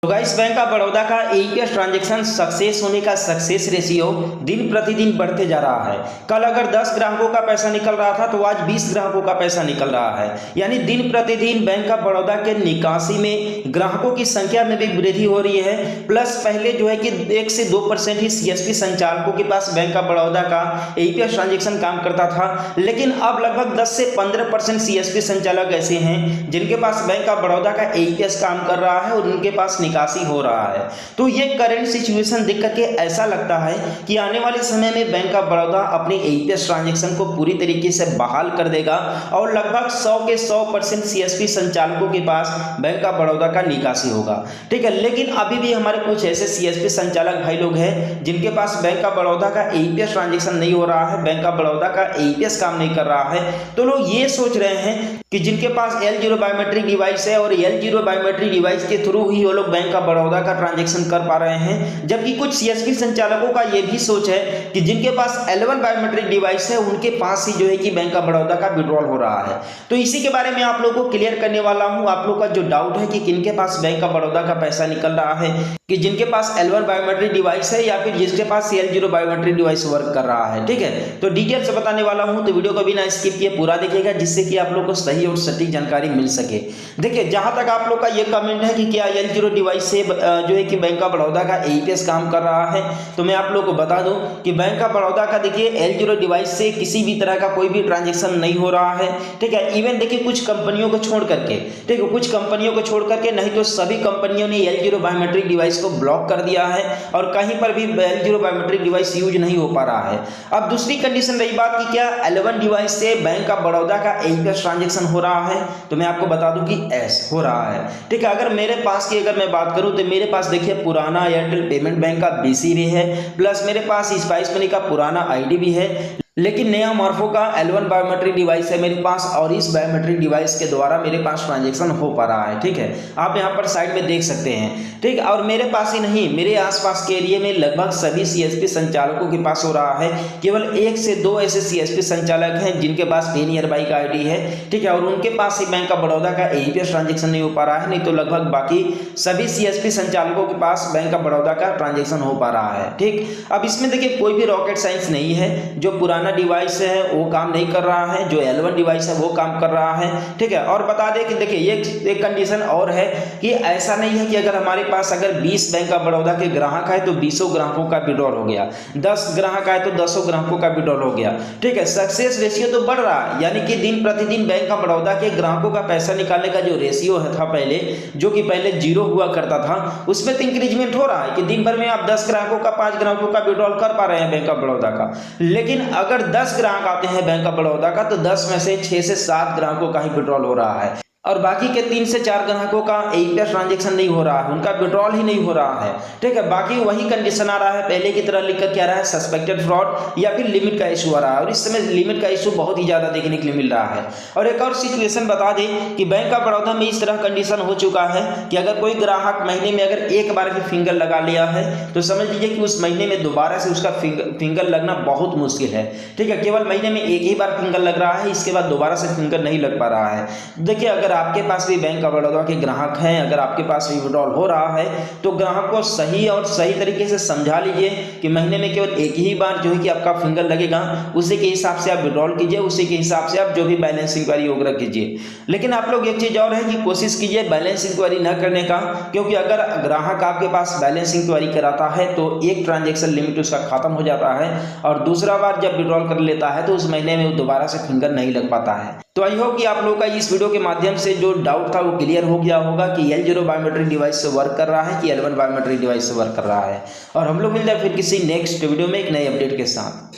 तो guys bank of Baroda का AEPS transaction success होने का सक्सेस रेशियो दिन प्रतिदिन बढ़ते जा रहा है। कल अगर 10 ग्राहकों का पैसा निकल रहा था तो आज 20 ग्राहकों का पैसा निकल रहा है। यानी दिन प्रतिदिन बैंक ऑफ बड़ौदा के निकासी में ग्राहकों की संख्या में भी वृद्धि हो रही है। प्लस पहले जो है कि 1 से 2% ही सीएसपी संचालकों के पास बैंक ऑफ बड़ौदा का एईपीएस ट्रांजैक्शन काम करता था, लेकिन अब लगभग 10 से 15% सीएसपी संचालक ऐसे हैं जिनके पास बैंक ऑफ बड़ौदा का एईपीएस काम कर रहा है और उनके पास निकासी हो रहा है। तो ये करंट सिचुएशन देख करके ऐसा लगता है कि आने वाले समय में बैंक ऑफ बड़ौदा अपने एईपीएस ट्रांजैक्शन को पूरी तरीके से बहाल कर देगा और लगभग 100 के 100% सीएसपी संचालकों के पास बैंक ऑफ बड़ौदा का निकासी होगा। ठीक है, लेकिन अभी भी हमारे कुछ ऐसे सीएसपी संचालक भाई लोग हैं जिनके पास बैंक ऑफ बड़ौदा का एईपीएस ट्रांजैक्शन नहीं हो रहा है, बैंक ऑफ बड़ौदा का एईपीएस काम नहीं कर रहा है। तो लोग ये सोच रहे हैं कि जिनके पास L0 बायोमेट्रिक डिवाइस है और L0 बायोमेट्रिक डिवाइस के थ्रू ही वो लोग बैंक ऑफ बड़ौदा का ट्रांजैक्शन कर पा रहे हैं, जबकि कुछ सीएसपी संचालकों का ये भी सोच है कि जिनके पास L1 बायोमेट्रिक डिवाइस है उनके पास ही जो है कि बैंक ऑफ बड़ौदा का विड्रॉल हो रहा है। तो इसी के बारे में आप लोगों को क्लियर करने वाला हूं। आप लोग का जो डाउट है कि किनके पास बैंक ऑफ बड़ौदा का पैसा निकल रहा है, कि जिनके पास L1 बायोमेट्रिक डिवाइस है या फिर जिसके पास L0 बायोमेट्रिक डिवाइस वर्क कर रहा है। ठीक है, तो डिटेल से बताने वाला हूं, तो वीडियो को बिना स्किप किए पूरा देखिएगा जिससे कि आप लोग को सही और सटीक जानकारी मिल सके। देखिए, जहां तक आप लोग का ये कमेंट है कि क्या L0 डिवाइस से जो है कि बैंक ऑफ बड़ौदा का एईपीएस काम कर रहा है, तो मैं आप लोग को बता दूं कि बैंक ऑफ बड़ौदा का देखिए L0 डिवाइस से किसी भी तरह का कोई भी ट्रांजैक्शन नहीं हो रहा है। ठीक है, इवन देखिए कुछ कंपनियों को छोड़ करके, ठीक है, कुछ कंपनियों को छोड़ करके, नहीं तो सभी कंपनियों ने L0 बायोमेट्रिक डिवाइस को ब्लॉक कर दिया है और कहीं पर भी L0 बायोमेट्रिक डिवाइस यूज नहीं हो पा रहा है। अब दूसरी कंडीशन रही बात कि क्या L1 डिवाइस से बैंक ऑफ बड़ौदा का एईपीएस ट्रांजैक्शन हो रहा है, तो मैं आपको बता दूं कि एस हो रहा है। ठीक है, अगर मेरे पास की अगर मैं बात करूं तो मेरे पास देखिए पुराना एयरटेल पेमेंट बैंक का बीसी भी है, प्लस मेरे पास स्पाइस मनी का पुराना आईडी भी है, लेकिन नया मॉर्फो का L1 बायोमेट्रिक डिवाइस है मेरे पास और इस बायोमेट्रिक डिवाइस के द्वारा मेरे पास ट्रांजैक्शन हो पा रहा है। ठीक है, आप यहाँ पर साइड में देख सकते हैं। ठीक, और मेरे पास ही नहीं, मेरे आसपास के एरिया में लगभग सभी सीएसपी संचालकों के पास हो रहा है। केवल 1 से 2 ऐसे सीएसपी संचालक हैं जिनके पास 10 ईयर बाई का आईडी है। ठीक है, और उनके पास ही बैंक ऑफ बड़ौदा का एईपीएस ट्रांजैक्शन नहीं हो पा रहा है, नहीं तो लगभग बाकी सभी सीएसपी संचालकों के पास बैंक ऑफ बड़ौदा का ट्रांजैक्शन हो पा रहा है। ठीक, अब इसमें देखिए कोई भी रॉकेट साइंस नहीं है। जो पुराना डिवाइस है वो काम नहीं कर रहा है, जो L1 डिवाइस है वो काम कर रहा है। ठीक है, और बता दें कि देखिए एक कंडीशन और है कि ऐसा नहीं है कि अगर हमारे पास अगर 20 बैंक ऑफ बड़ौदा के ग्राहक है तो 20 ग्राहकों का विड्रॉल हो गया, 10 ग्राहक आए तो 10 ग्राहकों का विड्रॉल हो गया। ठीक है, सक्सेस रेशियो तो बढ़ रहा है, यानी कि दिन प्रतिदिन बैंक ऑफ बड़ौदा के ग्राहकों का पैसा निकालने का जो रेशियो था पहले, जो कि पहले 0 हुआ करता था, उसमें तो इंक्रीजमेंट हो रहा है कि दिन भर में आप 10 ग्राहकों का 5 ग्राहकों का विड्रॉल कर पा रहे हैं बैंक ऑफ बड़ौदा का। लेकिन अगर 10 ग्राहक आते हैं बैंक ऑफ बड़ौदा का तो 10 में से 6 से 7 ग्राहकों का ही विड्रॉल हो रहा है और बाकी के 3 से 4 ग्राहकों का एईपीएस ट्रांजैक्शन नहीं हो रहा है, उनका विड्रॉल ही नहीं हो रहा है। ठीक है, बाकी वही कंडीशन आ रहा है, पहले की तरह लिख कर क्या रहा है, सस्पेक्टेड फ्रॉड या फिर लिमिट का इशू आ रहा है और इस समय लिमिट का इशू बहुत ही ज्यादा देखने के लिए मिल रहा है। और एक और सिचुएशन बता दें कि बैंक ऑफ बड़ौदा में इस तरह कंडीशन हो चुका है कि अगर कोई ग्राहक महीने में अगर एक बार भी फिंगर लगा लिया है तो समझ लीजिए कि उस महीने में दोबारा से उसका फिंगर लगना बहुत मुश्किल है। ठीक है, केवल महीने में एक ही बार फिंगर लग रहा है, इसके बाद दोबारा से फिंगर नहीं लग पा रहा है। देखिए, अगर आपके पास भी बैंक ऑफ बड़ौदा के ग्राहक हैं, अगर आपके पास भी विड्रॉल हो रहा है तो ग्राहक को सही और सही तरीके से समझा लीजिए कि महीने में केवल एक ही बार जो है कि आपका फिंगर लगेगा, उसी के हिसाब से आप विड्रॉल कीजिए, उसी के हिसाब से आप जो भी बैलेंस इंक्वायरी वगैरह कीजिए। लेकिन आप लोग एक चीज और है कि कोशिश कीजिए बैलेंस इंक्वायरी न करने का, क्योंकि अगर ग्राहक आपके पास बैलेंस इंक्वायरी कराता है तो एक ट्रांजेक्शन लिमिट उसका खत्म हो जाता है और दूसरा बार जब विड्रॉल कर लेता है तो उस महीने में दोबारा से फिंगर नहीं लग पाता है। तो आई होप कि आप लोगों का इस वीडियो के माध्यम से जो डाउट था वो क्लियर हो गया होगा कि L0 बायोमेट्रिक डिवाइस से वर्क कर रहा है कि L1 बायोमेट्रिक डिवाइस से वर्क कर रहा है। और हम लोग मिलते हैं फिर किसी नेक्स्ट वीडियो में एक नए अपडेट के साथ।